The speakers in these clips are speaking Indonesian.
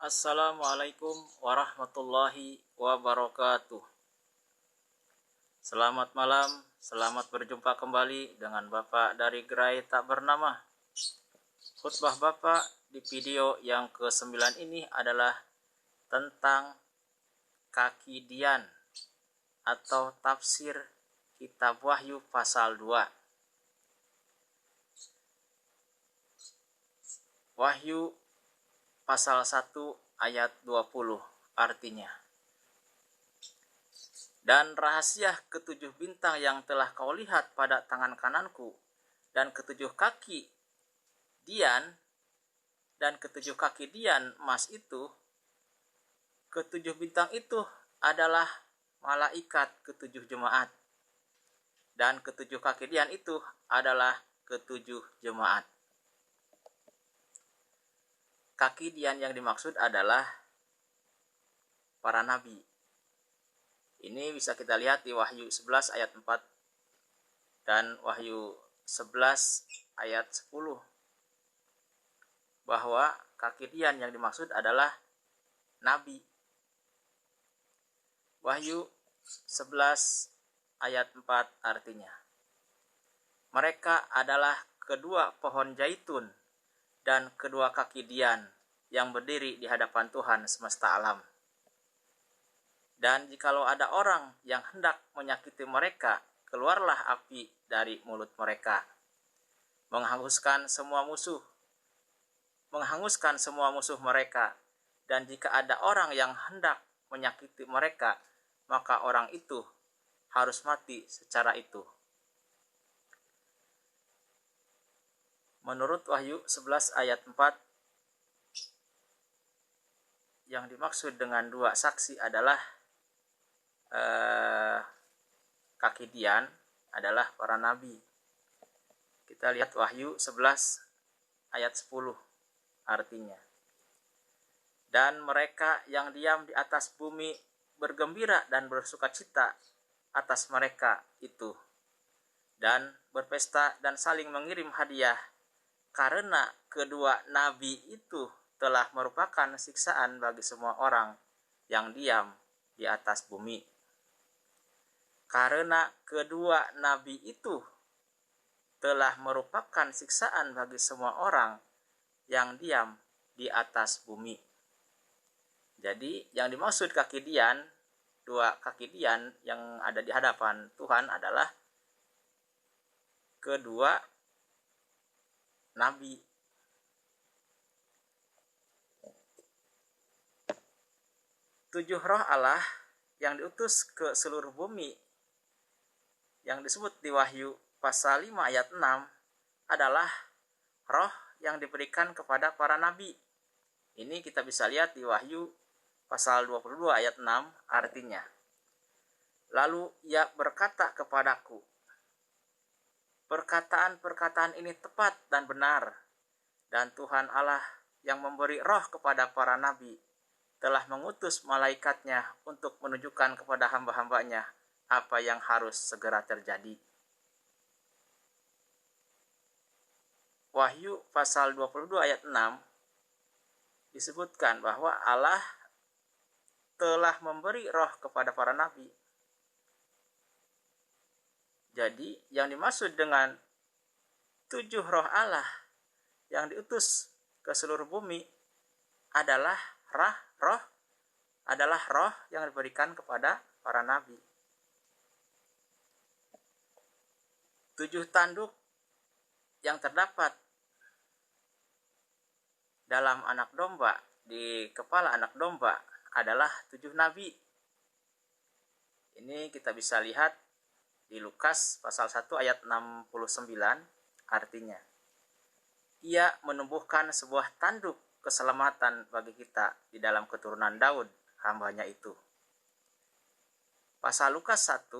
Assalamualaikum warahmatullahi wabarakatuh. Selamat malam, selamat berjumpa kembali dengan Bapak dari Gerai Tak Bernama. Khutbah Bapak di video yang ke-9 ini adalah tentang kaki dian atau tafsir Kitab Wahyu pasal 2. Wahyu pasal 1 ayat 20 artinya, dan rahasia ketujuh bintang yang telah kau lihat pada tangan kananku, dan ketujuh kaki dian emas itu, ketujuh bintang itu adalah malaikat ketujuh jemaat, dan ketujuh kaki dian itu adalah ketujuh jemaat. Kaki dian yang dimaksud adalah para nabi. Ini bisa kita lihat di Wahyu 11 ayat 4 dan Wahyu 11 ayat 10. Bahwa kaki dian yang dimaksud adalah nabi. Wahyu 11 ayat 4 artinya, mereka adalah kedua pohon zaitun dan kedua kaki dian yang berdiri di hadapan Tuhan semesta alam. Dan jikalau ada orang yang hendak menyakiti mereka, keluarlah api dari mulut mereka, menghanguskan semua musuh mereka. Dan jika ada orang yang hendak menyakiti mereka, maka orang itu harus mati secara itu. Menurut Wahyu 11 ayat 4, yang dimaksud dengan dua saksi adalah kaki dian adalah para nabi. Kita lihat Wahyu 11 ayat 10 artinya, dan mereka yang diam di atas bumi bergembira dan bersukacita atas mereka itu, dan berpesta dan saling mengirim hadiah, karena kedua nabi itu telah merupakan siksaan bagi semua orang yang diam di atas bumi. Karena kedua nabi itu telah merupakan siksaan bagi semua orang yang diam di atas bumi. Jadi yang dimaksud kaki dian, dua kaki dian yang ada di hadapan Tuhan adalah kedua nabi. Tujuh roh Allah yang diutus ke seluruh bumi yang disebut di Wahyu pasal 5 ayat 6 adalah roh yang diberikan kepada para nabi. Ini kita bisa lihat di Wahyu pasal 22 ayat 6 artinya, lalu ia berkata kepadaku, perkataan-perkataan ini tepat dan benar, dan Tuhan Allah yang memberi roh kepada para nabi telah mengutus malaikatnya untuk menunjukkan kepada hamba-hambanya apa yang harus segera terjadi. Wahyu pasal 22 ayat 6 disebutkan bahwa Allah telah memberi roh kepada para nabi. Jadi yang dimaksud dengan tujuh roh Allah yang diutus ke seluruh bumi adalah roh yang diberikan kepada para nabi. Tujuh tanduk yang terdapat dalam anak domba, di kepala anak domba adalah tujuh nabi. Ini kita bisa lihat di Lukas pasal 1 ayat 69 artinya, ia menumbuhkan sebuah tanduk keselamatan bagi kita di dalam keturunan Daud, hambanya itu. Pasal Lukas 1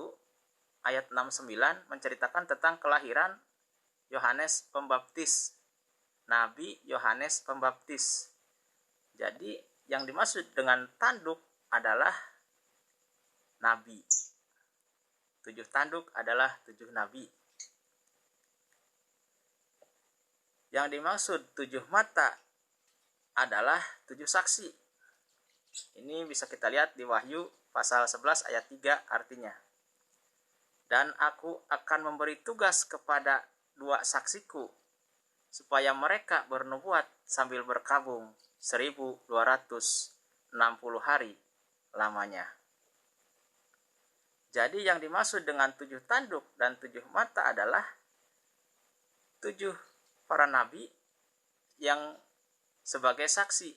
ayat 69 menceritakan tentang kelahiran Yohanes Pembaptis, Nabi Yohanes Pembaptis. Jadi yang dimaksud dengan tanduk adalah nabi. Tujuh tanduk adalah tujuh nabi. Yang dimaksud tujuh mata adalah tujuh saksi. Ini bisa kita lihat di Wahyu pasal 11 ayat 3 artinya. Dan aku akan memberi tugas kepada 2 saksiku supaya mereka bernubuat sambil berkabung 1260 hari lamanya. Jadi yang dimaksud dengan 7 tanduk dan 7 mata adalah 7 para nabi yang sebagai saksi.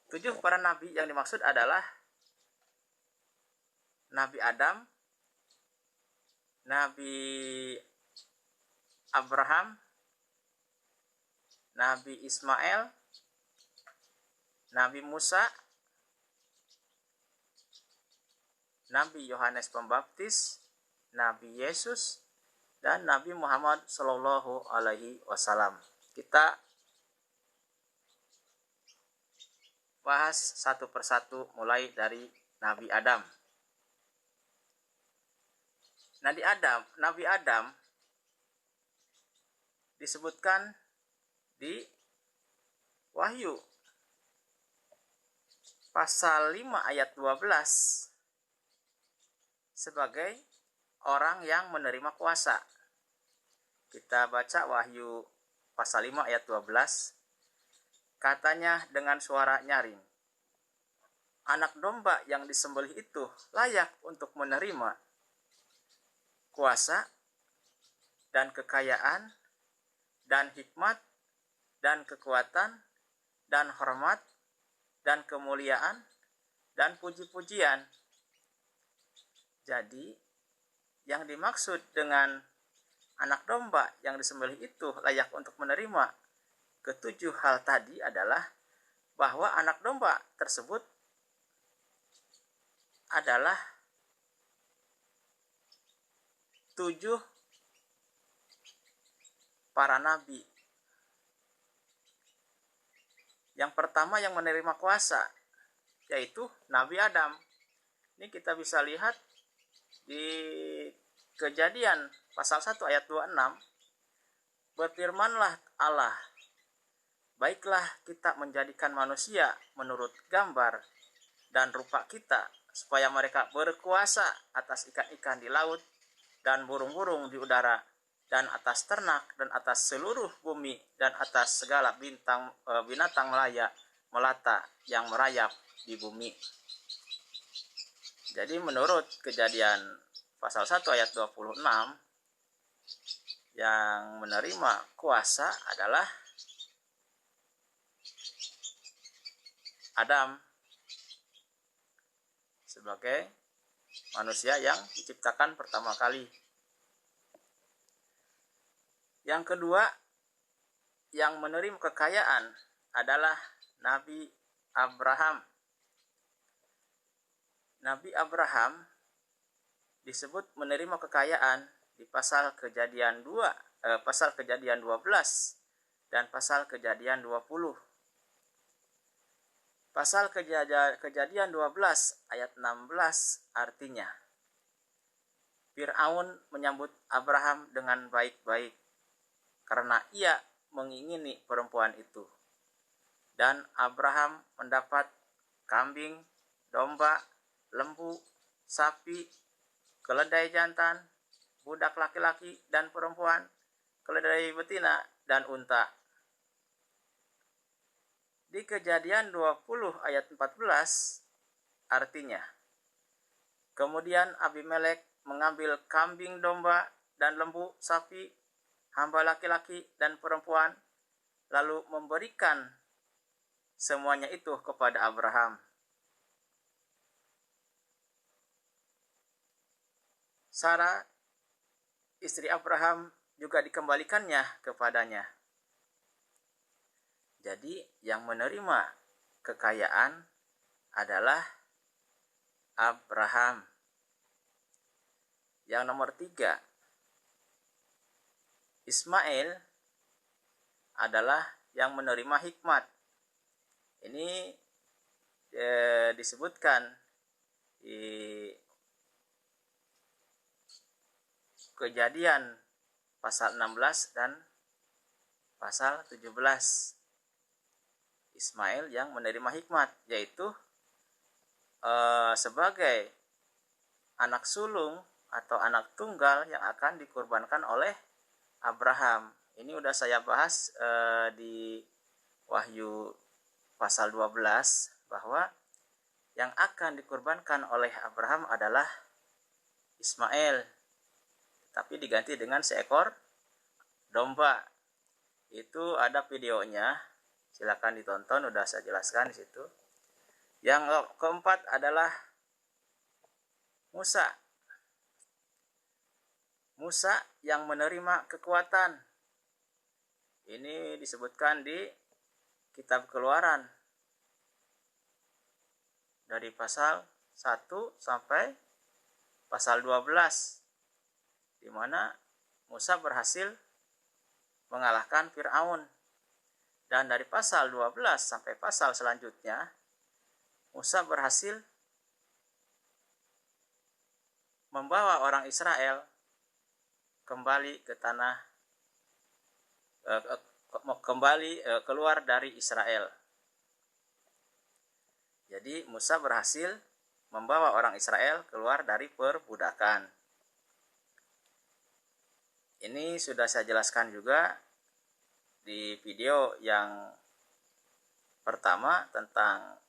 7 para nabi yang dimaksud adalah Nabi Adam, Nabi Abraham, Nabi Ismail, Nabi Musa, Nabi Yohanes Pembaptis, Nabi Yesus, dan Nabi Muhammad Shallallahu Alaihi Wasallam. Kita bahas satu persatu mulai dari Nabi Adam. Nabi Adam disebutkan di Wahyu pasal 5 ayat 12 sebagai orang yang menerima kuasa. Kita baca Wahyu pasal 5 ayat 12. Katanya dengan suara nyaring, anak domba yang disembelih itu layak untuk menerima kuasa dan kekayaan dan hikmat dan kekuatan dan hormat dan kemuliaan dan puji-pujian. Jadi yang dimaksud dengan anak domba yang disembelih itu layak untuk menerima ketujuh hal tadi adalah bahwa anak domba tersebut adalah 7 para nabi. Yang pertama yang menerima kuasa yaitu Nabi Adam. Ini kita bisa lihat di Kejadian pasal 1 ayat 26. Berfirmanlah Allah, baiklah kita menjadikan manusia menurut gambar dan rupa kita, supaya mereka berkuasa atas ikan-ikan di laut dan burung-burung di udara dan atas ternak dan atas seluruh bumi dan atas segala binatang melata yang merayap di bumi. Jadi menurut Kejadian pasal 1 ayat 26, yang menerima kuasa adalah Adam sebagai manusia yang diciptakan pertama kali. Yang kedua, yang menerima kekayaan adalah Nabi Abraham. Nabi Abraham disebut menerima kekayaan di pasal Kejadian 12 dan pasal Kejadian 20. Pasal Kejadian 12 ayat 16 artinya, Fir'aun menyambut Abraham dengan baik-baik karena ia mengingini perempuan itu. Dan Abraham mendapat kambing, domba, lembu, sapi, keledai jantan, budak laki-laki dan perempuan, keledai betina, dan unta. Di Kejadian 20 ayat 14 artinya, kemudian Abimelek mengambil kambing, domba, dan lembu, sapi, hamba laki-laki dan perempuan, lalu memberikan semuanya itu kepada Abraham. Sarah, istri Abraham, juga dikembalikannya kepadanya. Jadi yang menerima kekayaan adalah Abraham. Yang nomor 3, Ismail adalah yang menerima hikmat. Ini disebutkan di Kejadian pasal 16 dan pasal 17. Ismail yang menerima hikmat, yaitu sebagai anak sulung atau anak tunggal yang akan dikurbankan oleh Abraham. Ini udah saya bahas di Wahyu pasal 12 bahwa yang akan dikurbankan oleh Abraham adalah Ismail, tapi diganti dengan seekor domba. Itu ada videonya, silakan ditonton, udah saya jelaskan di situ. Yang keempat adalah Musa. Musa yang menerima kekuatan. Ini disebutkan di kitab Keluaran dari pasal 1 sampai pasal 12, di mana Musa berhasil mengalahkan Fir'aun. Dan dari pasal 12 sampai pasal selanjutnya, Musa berhasil membawa orang Israel kembali ke tanah, keluar dari Israel. Jadi Musa berhasil membawa orang Israel keluar dari perbudakan. Ini sudah saya jelaskan juga di video yang pertama tentang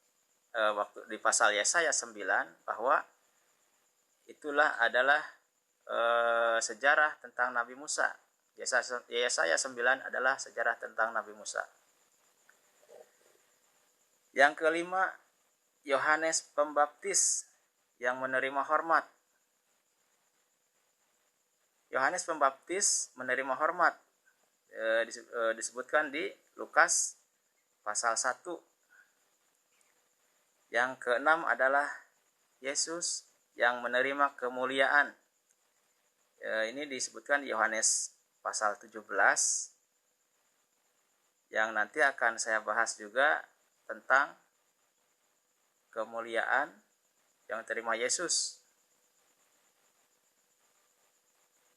waktu di pasal Yesaya 9, bahwa itulah adalah sejarah tentang Nabi Musa. Yesaya 9 adalah sejarah tentang Nabi Musa. Yang kelima, Yohanes Pembaptis yang menerima hormat. Yohanes Pembaptis menerima hormat disebutkan di Lukas pasal 1. Yang keenam adalah Yesus yang menerima kemuliaan. Ini disebutkan di Yohanes pasal 17, yang nanti akan saya bahas juga tentang kemuliaan yang terima Yesus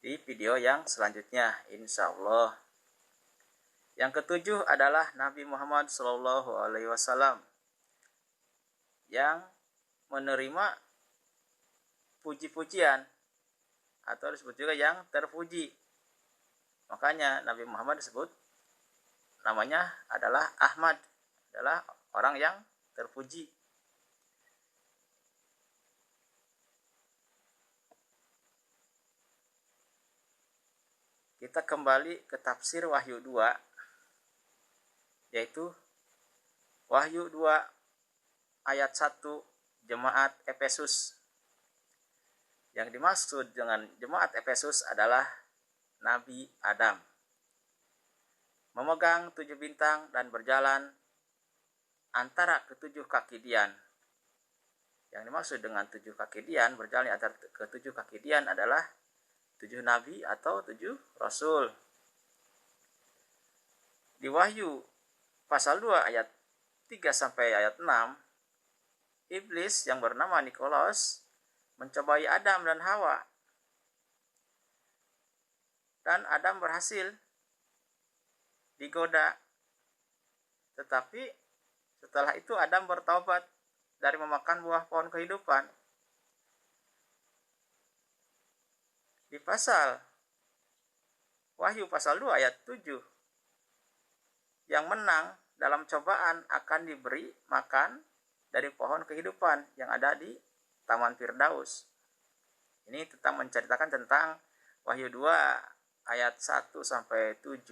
di video yang selanjutnya, insya Allah. Yang ketujuh adalah Nabi Muhammad SAW yang menerima puji-pujian, atau disebut juga yang terpuji. Makanya Nabi Muhammad disebut namanya adalah Ahmad, adalah orang yang terpuji. Kita kembali ke tafsir Wahyu 2, yaitu Wahyu 2 ayat 1, jemaat Efesus. Yang dimaksud dengan jemaat Efesus adalah Nabi Adam, memegang 7 bintang dan berjalan antara ketujuh kaki Dian. Yang dimaksud dengan 7 kaki Dian, berjalan antara ketujuh kaki Dian, adalah 7 nabi atau 7 rasul. Di Wahyu pasal 2 ayat 3 sampai ayat 6, iblis yang bernama Nikolaus mencobai Adam dan Hawa. Dan Adam berhasil digoda. Tetapi setelah itu Adam bertobat dari memakan buah pohon kehidupan. Di pasal Wahyu pasal 2 ayat 7, yang menang dalam cobaan akan diberi makan dari pohon kehidupan yang ada di Taman Firdaus. Ini tentang menceritakan tentang Wahyu 2 ayat 1 sampai 7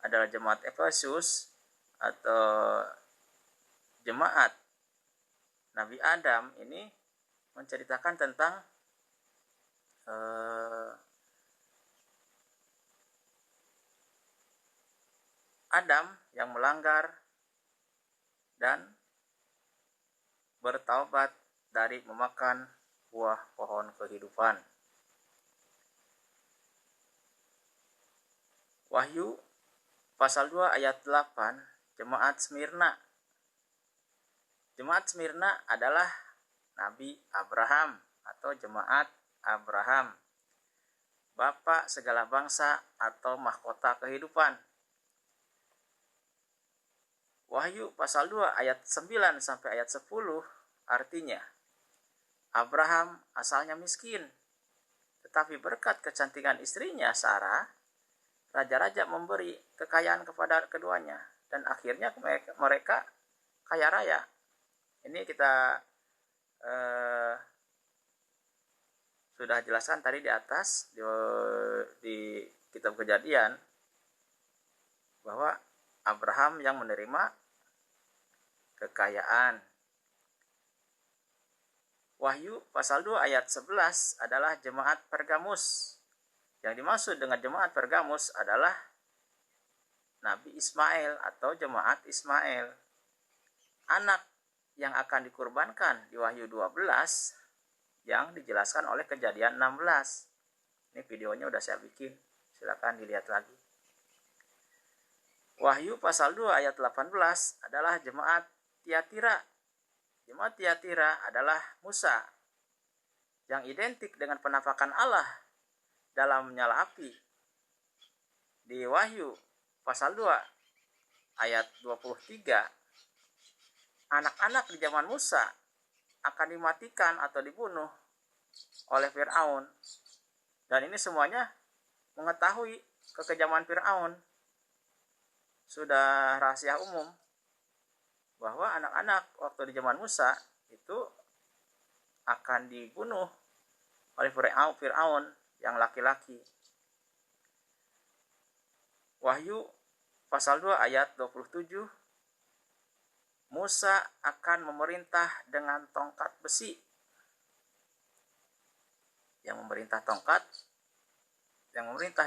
adalah jemaat Efesus atau jemaat Nabi Adam. Ini menceritakan tentang Adam yang melanggar dan bertaubat dari memakan buah pohon kehidupan. Wahyu pasal 2 ayat 8, jemaat Smyrna. Jemaat Smyrna adalah Nabi Abraham atau jemaat Abraham, Bapak segala bangsa atau mahkota kehidupan. Wahyu pasal 2 ayat 9 sampai ayat 10 artinya, Abraham asalnya miskin, tetapi berkat kecantikan istrinya Sarah, raja-raja memberi kekayaan kepada keduanya, dan akhirnya mereka kaya raya. Ini kita sudah jelaskan tadi di atas di kitab Kejadian bahwa Abraham yang menerima kekayaan. Wahyu pasal 2 ayat 11 adalah jemaat Pergamus. Yang dimaksud dengan jemaat Pergamus adalah Nabi Ismail atau jemaat Ismail. Anak yang akan dikurbankan di Wahyu 12 yang dijelaskan oleh Kejadian 16. Ini videonya udah saya bikin, silakan dilihat lagi. Wahyu pasal 2 ayat 18 adalah jemaat Tiatira. Jemaat Tiatira adalah Musa yang identik dengan penampakan Allah dalam menyala api. Di Wahyu pasal 2 ayat 23, anak-anak di zaman Musa akan dimatikan atau dibunuh oleh Fir'aun. Dan ini semuanya mengetahui kekejaman Fir'aun. Sudah rahasia umum bahwa anak-anak waktu di zaman Musa itu akan dibunuh oleh Fir'aun yang laki-laki. Wahyu pasal 2 ayat 27, Musa akan memerintah dengan tongkat besi. Yang memerintah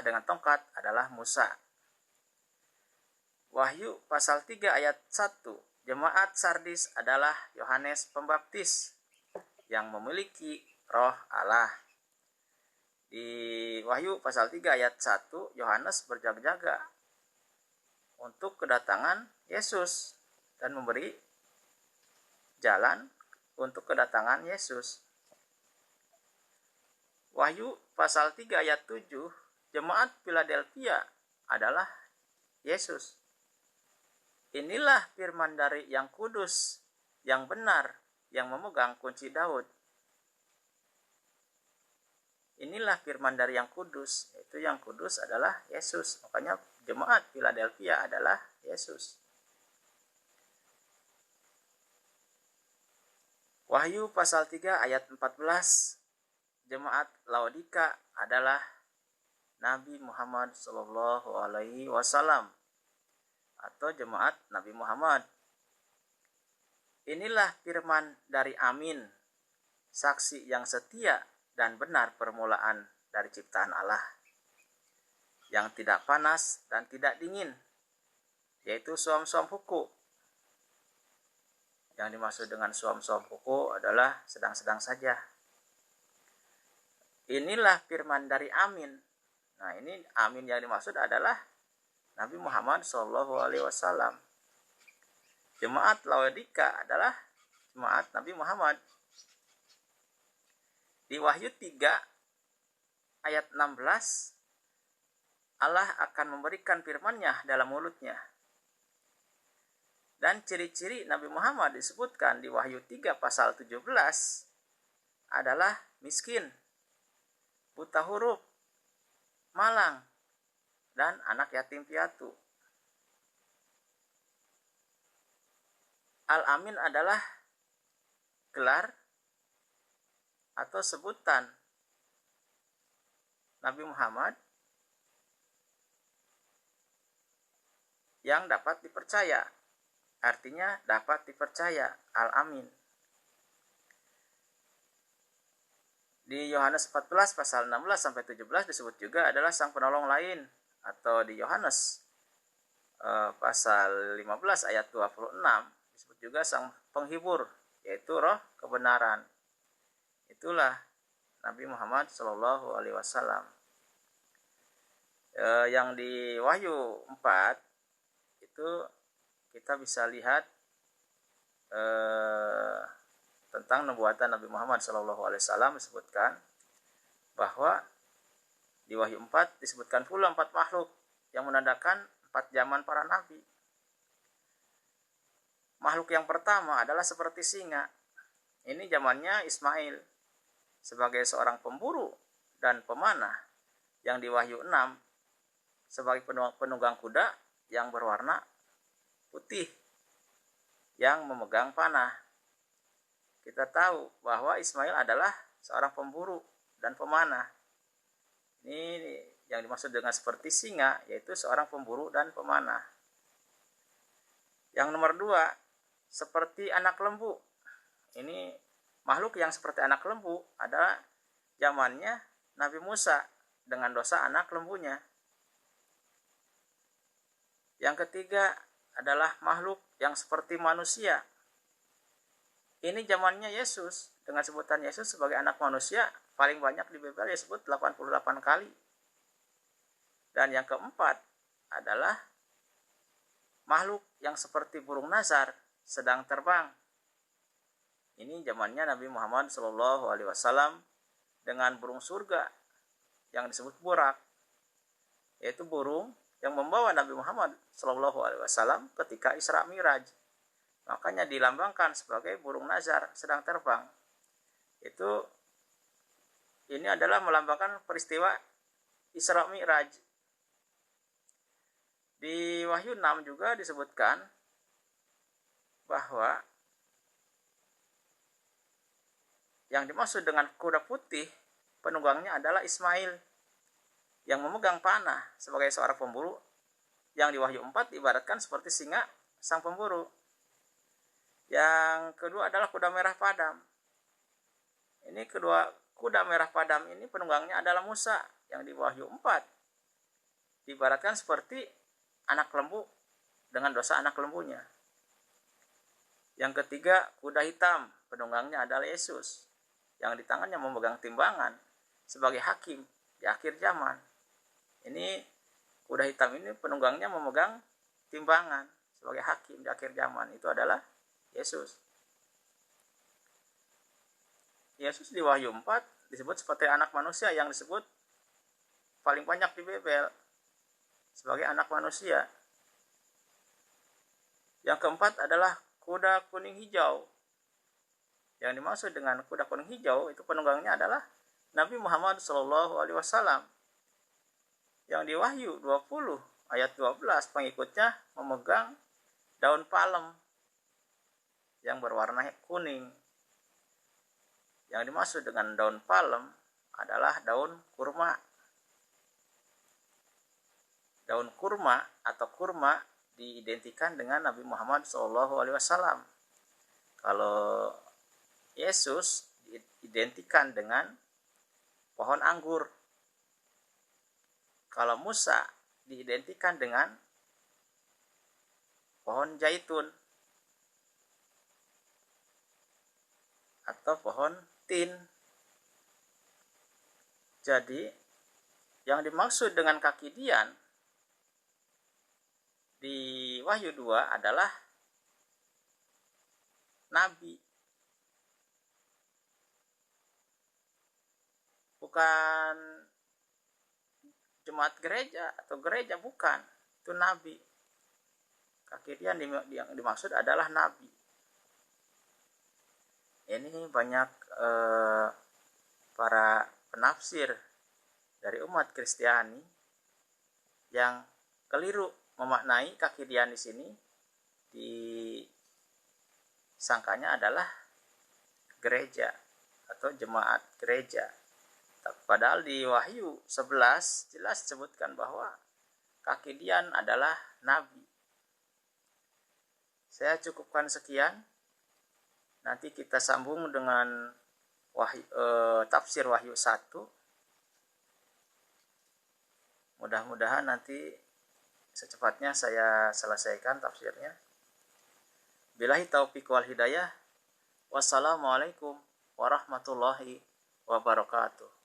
dengan tongkat adalah Musa. Wahyu pasal 3 ayat 1, jemaat Sardis adalah Yohanes Pembaptis yang memiliki roh Allah. Di Wahyu pasal 3 ayat 1, Yohanes berjaga-jaga untuk kedatangan Yesus dan memberi jalan untuk kedatangan Yesus. Wahyu pasal 3 ayat 7, jemaat Philadelphia adalah Yesus. Inilah firman dari yang kudus, yang benar, yang memegang kunci Daud. Inilah firman dari yang kudus, yaitu yang kudus adalah Yesus. Makanya jemaat Philadelphia adalah Yesus. Wahyu pasal 3 ayat 14, jemaat Laodika adalah Nabi Muhammad Shallallahu Alaihi Wasallam atau jemaat Nabi Muhammad. Inilah firman dari Amin, saksi yang setia dan benar permulaan dari ciptaan Allah, yang tidak panas dan tidak dingin, yaitu suam-suam hukum. Yang dimaksud dengan suam-suam hukum adalah sedang-sedang saja. Inilah firman dari Amin. Nah, ini Amin yang dimaksud adalah Nabi Muhammad SAW. Jemaat Laodika adalah jemaat Nabi Muhammad. Di Wahyu 3 ayat 16, Allah akan memberikan firman-Nya dalam mulutnya. Dan ciri-ciri Nabi Muhammad disebutkan di Wahyu 3 pasal 17 adalah miskin, buta huruf, malang, dan anak yatim piatu. Al-Amin adalah gelar atau sebutan Nabi Muhammad yang dapat dipercaya. Artinya dapat dipercaya, Al-Amin. Di Yohanes 14 pasal 16 sampai 17 disebut juga adalah sang penolong lain, atau di Yohanes pasal 15 ayat 26 disebut juga sang penghibur, yaitu roh kebenaran. Itulah Nabi Muhammad Shallallahu Alaihi Wasallam. Yang di Wahyu 4 itu kita bisa lihat tentang nubuatan Nabi Muhammad SAW. Disebutkan bahwa di Wahyu 4 disebutkan pula 4 makhluk yang menandakan 4 zaman para nabi. makhluk yang pertama adalah seperti singa. Ini zamannya Ismail sebagai seorang pemburu dan pemanah yang di Wahyu 6 sebagai penunggang kuda yang berwarna putih yang memegang panah. Kita tahu bahwa Ismail adalah seorang pemburu dan pemanah. Ini yang dimaksud dengan seperti singa, yaitu seorang pemburu dan pemanah. Yang nomor 2, seperti anak lembu. Ini makhluk yang seperti anak lembu adalah zamannya Nabi Musa dengan dosa anak lembunya. Yang ketiga adalah makhluk yang seperti manusia. Ini zamannya Yesus dengan sebutan Yesus sebagai anak manusia paling banyak di Bible disebut 88 kali. Dan yang keempat adalah makhluk yang seperti burung nazar sedang terbang. Ini zamannya Nabi Muhammad SAW dengan burung surga yang disebut burak, yaitu burung yang membawa Nabi Muhammad SAW ketika Isra Miraj. Makanya dilambangkan sebagai burung nazar sedang terbang. Ini adalah melambangkan peristiwa Isra Miraj. Di Wahyu 6 juga disebutkan bahwa yang dimaksud dengan kuda putih penunggangnya adalah Ismail yang memegang panah sebagai seorang pemburu yang di Wahyu 4 diibaratkan seperti singa sang pemburu. Yang kedua adalah kuda merah padam. Ini kedua kuda merah padam ini penunggangnya adalah Musa yang di Wahyu 4 diibaratkan seperti anak lembu dengan dosa anak lembunya. Yang ketiga, kuda hitam, penunggangnya adalah Yesus yang di tangannya memegang timbangan sebagai hakim di akhir zaman. Ini kuda hitam ini penunggangnya memegang timbangan sebagai hakim di akhir zaman. Itu adalah Yesus. Yesus di Wahyu 4 disebut seperti anak manusia yang disebut paling banyak di Bible sebagai anak manusia. Yang keempat adalah kuda kuning hijau. Yang dimaksud dengan kuda kuning hijau itu penunggangnya adalah Nabi Muhammad SAW. Yang di Wahyu 20 ayat 12 pengikutnya memegang daun palem yang berwarna kuning. Yang dimaksud dengan daun palem adalah daun kurma. Daun kurma atau kurma diidentikan dengan Nabi Muhammad SAW. Kalau Yesus diidentikan dengan pohon anggur. Kalau Musa diidentikan dengan pohon zaitun atau pohon tin. Jadi yang dimaksud dengan kaki dian di Wahyu 2 adalah nabi, bukan jemaat gereja atau gereja, bukan, itu nabi. Kaki dian yang dimaksud adalah nabi. Ini banyak para penafsir dari umat Kristiani yang keliru memaknai kaki dian di sini, disangkanya adalah gereja atau jemaat gereja. Padahal di Wahyu 11 jelas disebutkan bahwa kaki dian adalah nabi. Saya cukupkan sekian. Nanti kita sambung dengan tafsir Wahyu 1. Mudah-mudahan nanti secepatnya saya selesaikan tafsirnya. Billahi taufiq wal hidayah. Wassalamualaikum warahmatullahi wabarakatuh.